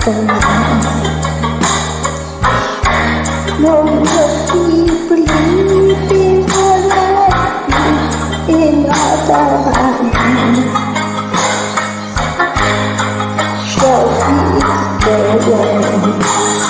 No people in our life in our hand. Shall be the